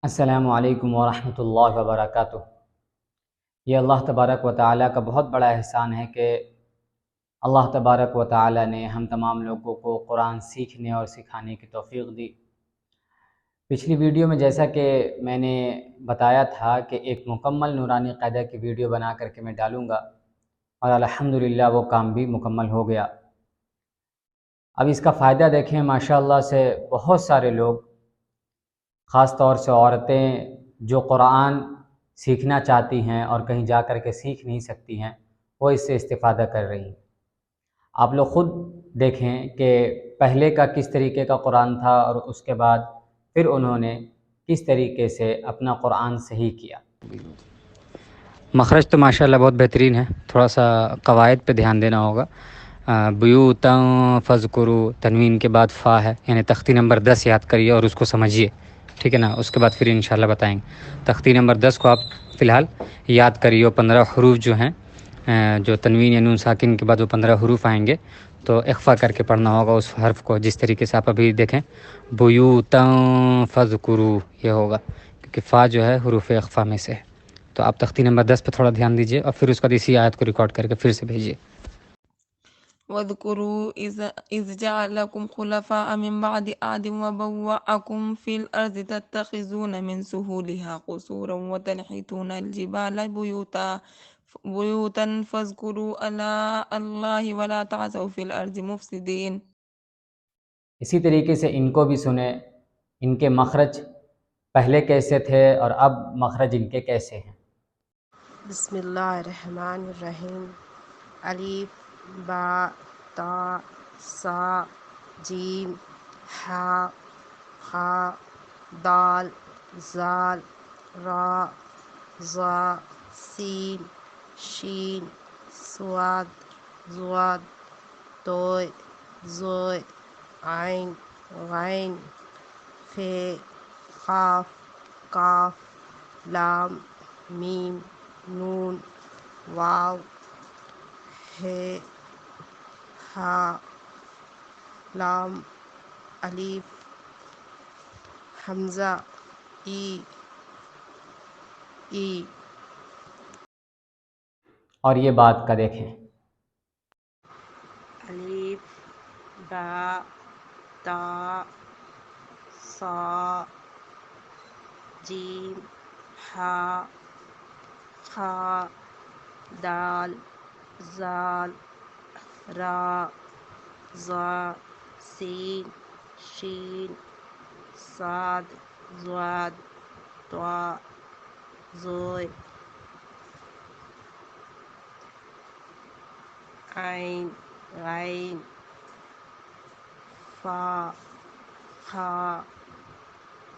السلام علیکم ورحمۃ اللہ وبرکاتہ۔ یہ اللہ تبارک و تعالیٰ کا بہت بڑا احسان ہے کہ اللہ تبارک و تعالیٰ نے ہم تمام لوگوں کو قرآن سیکھنے اور سکھانے کی توفیق دی۔ پچھلی ویڈیو میں جیسا کہ میں نے بتایا تھا کہ ایک مکمل نورانی قاعدہ کی ویڈیو بنا کر کے میں ڈالوں گا، اور الحمدللہ وہ کام بھی مکمل ہو گیا۔ اب اس کا فائدہ دیکھیں، ماشاءاللہ سے بہت سارے لوگ، خاص طور سے عورتیں جو قرآن سیکھنا چاہتی ہیں اور کہیں جا کر کے سیکھ نہیں سکتی ہیں، وہ اس سے استفادہ کر رہی ہیں۔ آپ لوگ خود دیکھیں کہ پہلے کا کس طریقے کا قرآن تھا اور اس کے بعد پھر انہوں نے کس طریقے سے اپنا قرآن صحیح کیا۔ مخرج تو ماشاءاللہ بہت بہترین ہے، تھوڑا سا قواعد پہ دھیان دینا ہوگا۔ بیوتاں فذکروا، تنوین کے بعد فا ہے، یعنی تختی نمبر 10 یاد کریے اور اس کو سمجھیے، ٹھیک ہے نا؟ اس کے بعد پھر انشاءاللہ بتائیں گے۔ تختی نمبر 10 کو آپ فی الحال یاد کریے، 15 حروف جو ہیں، جو تنوین یا نون ساکن کے بعد وہ 15 حروف آئیں گے، تو اخفا کر کے پڑھنا ہوگا اس حرف کو، جس طریقے سے آپ ابھی دیکھیں بیوتاں فذکروا یہ ہوگا، کیونکہ فا جو ہے حروف اخفا میں سے ہے۔ تو آپ تختی نمبر 10 پہ تھوڑا دھیان دیجیے اور پھر اس کا اسی آیت کو ریکارڈ کر کے پھر سے بھیجیے۔ واذكروا إذ جعلكم خلفاء من بعد عاد وبوأكم في الأرض تتخذون من سهولها قصورا وتنحتون الجبال بيوتا فاذكروا آلاء الله ولا تعثوا في الأرض مفسدين۔ اسی طریقے سے ان کو بھی سنیں، ان کے مخرج پہلے کیسے تھے اور اب مخرج ان کے کیسے ہیں۔ بسم اللہ الرحمن الرحیم۔ الف با تا سا جیم ہا خا دال زال را زا سین شین صاد ضاد طوء ظوء عین غین فے قاف کاف لام میم نون واو ہے ہا لام الف حمزہ ای اور یہ بات کا دیکھیں، الف با تا سا جیم ہا خا دال زال را زا سین شین صاد ضاد طاء ظوء عین غین فا خا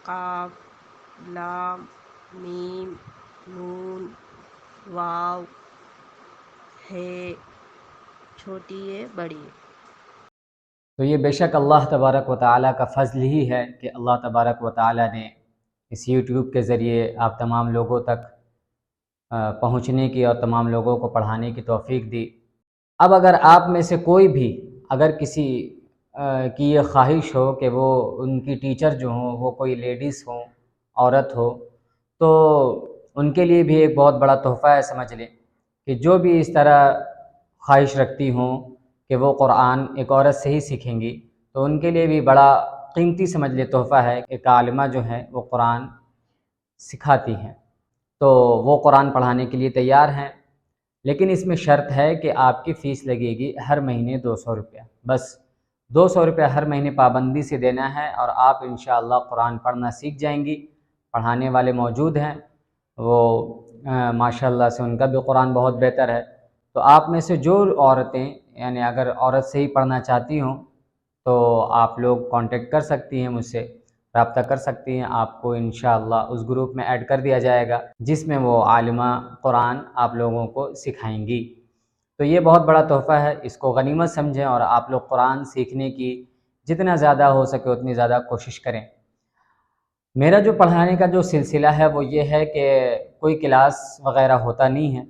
قاف لام میم نون واو ہے چھوٹی ہے بڑی ہے۔ تو یہ بے شک اللہ تبارک و تعالیٰ کا فضل ہی ہے کہ اللہ تبارک و تعالیٰ نے اس یوٹیوب کے ذریعے آپ تمام لوگوں تک پہنچنے کی اور تمام لوگوں کو پڑھانے کی توفیق دی۔ اب اگر آپ میں سے کوئی بھی، اگر کسی کی یہ خواہش ہو کہ وہ ان کی ٹیچر جو ہوں وہ کوئی لیڈیز ہوں، عورت ہو، تو ان کے لیے بھی ایک بہت بڑا تحفہ ہے، سمجھ لیں کہ جو بھی اس طرح خواہش رکھتی ہوں کہ وہ قرآن ایک عورت سے ہی سیکھیں گی، تو ان کے لیے بھی بڑا قیمتی سمجھ لے تحفہ ہے۔ ایک عالمہ جو ہے وہ قرآن سکھاتی ہیں، تو وہ قرآن پڑھانے کے لیے تیار ہیں، لیکن اس میں شرط ہے کہ آپ کی فیس لگے گی ہر مہینے 200 روپیہ، بس 200 روپیہ ہر مہینے پابندی سے دینا ہے، اور آپ انشاءاللہ قرآن پڑھنا سیکھ جائیں گی۔ پڑھانے والے موجود ہیں، وہ ماشاءاللہ سے ان کا بھی قرآن بہت بہتر ہے۔ تو آپ میں سے جو عورتیں، یعنی اگر عورت سے ہی پڑھنا چاہتی ہوں، تو آپ لوگ کانٹیکٹ کر سکتی ہیں، مجھ سے رابطہ کر سکتی ہیں۔ آپ کو انشاءاللہ اس گروپ میں ایڈ کر دیا جائے گا جس میں وہ عالمہ قرآن آپ لوگوں کو سکھائیں گی۔ تو یہ بہت بڑا تحفہ ہے، اس کو غنیمت سمجھیں اور آپ لوگ قرآن سیکھنے کی جتنا زیادہ ہو سکے اتنی زیادہ کوشش کریں۔ میرا جو پڑھانے کا جو سلسلہ ہے وہ یہ ہے کہ کوئی کلاس وغیرہ ہوتا نہیں ہے۔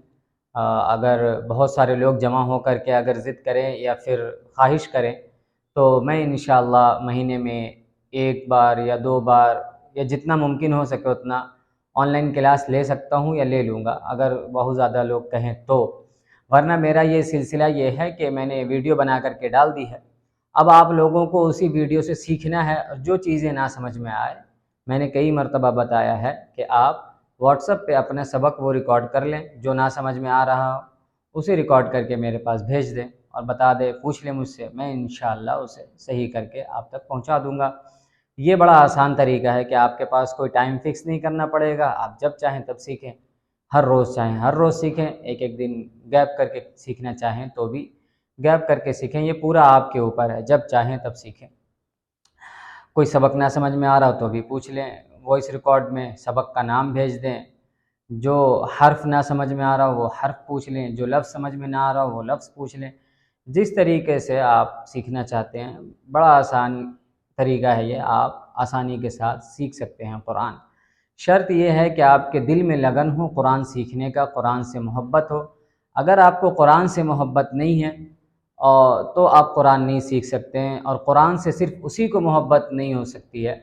اگر بہت سارے لوگ جمع ہو کر کے اگر ضد کریں یا پھر خواہش کریں، تو میں انشاءاللہ مہینے میں 1 بار یا 2 بار یا جتنا ممکن ہو سکے اتنا آن لائن کلاس لے سکتا ہوں یا لے لوں گا اگر بہت زیادہ لوگ کہیں تو، ورنہ میرا یہ سلسلہ یہ ہے کہ میں نے ویڈیو بنا کر کے ڈال دی ہے، اب آپ لوگوں کو اسی ویڈیو سے سیکھنا ہے، اور جو چیزیں نہ سمجھ میں آئے میں نے کئی مرتبہ بتایا ہے کہ آپ واٹس ایپ پہ اپنا سبق وہ ریکارڈ کر لیں، جو نہ سمجھ میں آ رہا ہو اسے ریکارڈ کر کے میرے پاس بھیج دیں اور بتا دیں، پوچھ لیں مجھ سے، میں انشاءاللہ اسے صحیح کر کے آپ تک پہنچا دوں گا۔ یہ بڑا آسان طریقہ ہے کہ آپ کے پاس کوئی ٹائم فکس نہیں کرنا پڑے گا، آپ جب چاہیں تب سیکھیں، ہر روز چاہیں ہر روز سیکھیں، ایک ایک دن گیپ کر کے سیکھنا چاہیں تو بھی گیپ کر کے سیکھیں، یہ پورا آپ کے اوپر ہے، جب چاہیں تب سیکھیں۔ کوئی سبق نہ سمجھ میں آ رہا ہو تو بھی پوچھ لیں، وائس ریکارڈ میں سبق کا نام بھیج دیں، جو حرف نہ سمجھ میں آ رہا ہو وہ حرف پوچھ لیں، جو لفظ سمجھ میں نہ آ رہا ہو وہ لفظ پوچھ لیں، جس طریقے سے آپ سیکھنا چاہتے ہیں، بڑا آسان طریقہ ہے یہ، آپ آسانی کے ساتھ سیکھ سکتے ہیں قرآن۔ شرط یہ ہے کہ آپ کے دل میں لگن ہو قرآن سیکھنے کا، قرآن سے محبت ہو۔ اگر آپ کو قرآن سے محبت نہیں ہے تو آپ قرآن نہیں سیکھ سکتے ہیں، اور قرآن سے صرف اسی کو محبت نہیں ہو سکتی ہے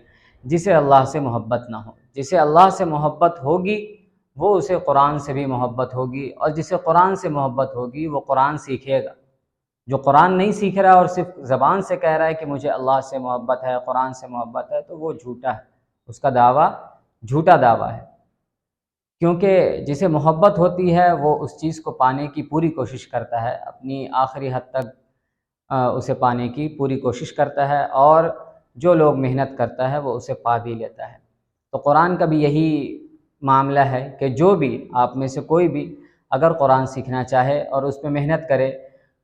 جسے اللہ سے محبت نہ ہو۔ جسے اللہ سے محبت ہوگی وہ اسے قرآن سے بھی محبت ہوگی، اور جسے قرآن سے محبت ہوگی وہ قرآن سیکھے گا۔ جو قرآن نہیں سیکھ رہا اور صرف زبان سے کہہ رہا ہے کہ مجھے اللہ سے محبت ہے، قرآن سے محبت ہے، تو وہ جھوٹا ہے، اس کا دعویٰ جھوٹا دعویٰ ہے، کیونکہ جسے محبت ہوتی ہے وہ اس چیز کو پانے کی پوری کوشش کرتا ہے، اپنی آخری حد تک اسے پانے کی پوری کوشش کرتا ہے، اور جو لوگ محنت کرتا ہے وہ اسے پا بھی لیتا ہے۔ تو قرآن کا بھی یہی معاملہ ہے کہ جو بھی آپ میں سے کوئی بھی اگر قرآن سیکھنا چاہے اور اس پہ محنت کرے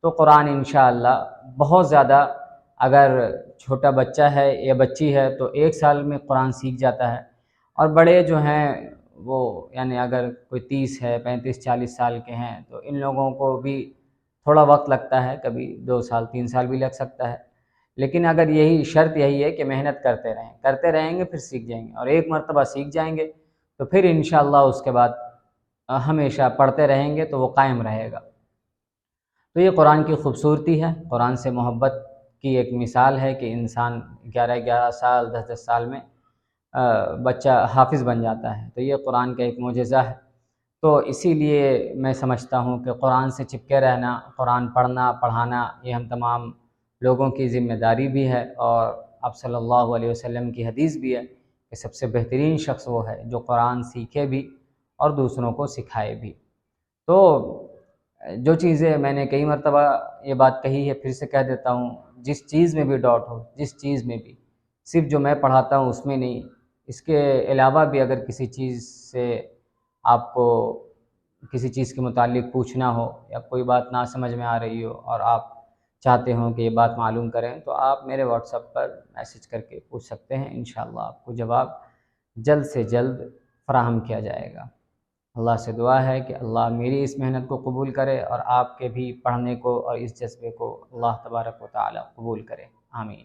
تو قرآن انشاءاللہ بہت زیادہ، اگر چھوٹا بچہ ہے یا بچی ہے تو 1 سال میں قرآن سیکھ جاتا ہے، اور بڑے جو ہیں وہ یعنی اگر کوئی 30 ہے، 35 40 سال کے ہیں تو ان لوگوں کو بھی تھوڑا وقت لگتا ہے، کبھی 2 سال 3 سال بھی لگ سکتا ہے، لیکن اگر یہی شرط یہی ہے کہ محنت کرتے رہیں گے پھر سیکھ جائیں گے، اور ایک مرتبہ سیکھ جائیں گے تو پھر انشاءاللہ اس کے بعد ہمیشہ پڑھتے رہیں گے تو وہ قائم رہے گا۔ تو یہ قرآن کی خوبصورتی ہے، قرآن سے محبت کی ایک مثال ہے کہ انسان 11 سال 10 سال میں بچہ حافظ بن جاتا ہے، تو یہ قرآن کا ایک معجزہ ہے۔ تو اسی لیے میں سمجھتا ہوں کہ قرآن سے چپکے رہنا، قرآن پڑھنا پڑھانا یہ ہم تمام لوگوں کی ذمہ داری بھی ہے، اور آپ صلی اللہ علیہ وسلم کی حدیث بھی ہے کہ سب سے بہترین شخص وہ ہے جو قرآن سیکھے بھی اور دوسروں کو سکھائے بھی۔ تو جو چیزیں میں نے کئی مرتبہ یہ بات کہی ہے پھر سے کہہ دیتا ہوں، جس چیز میں بھی ڈاؤٹ ہو، جس چیز میں بھی، صرف جو میں پڑھاتا ہوں اس میں نہیں، اس کے علاوہ بھی اگر کسی چیز سے آپ کو کسی چیز کے متعلق پوچھنا ہو یا کوئی بات نہ سمجھ میں آ رہی ہو اور آپ چاہتے ہوں کہ یہ بات معلوم کریں تو آپ میرے واٹس ایپ پر میسج کر کے پوچھ سکتے ہیں، انشاءاللہ آپ کو جواب جلد سے جلد فراہم کیا جائے گا۔ اللہ سے دعا ہے کہ اللہ میری اس محنت کو قبول کرے اور آپ کے بھی پڑھنے کو اور اس جذبے کو اللہ تبارک و تعالی قبول کرے، آمین۔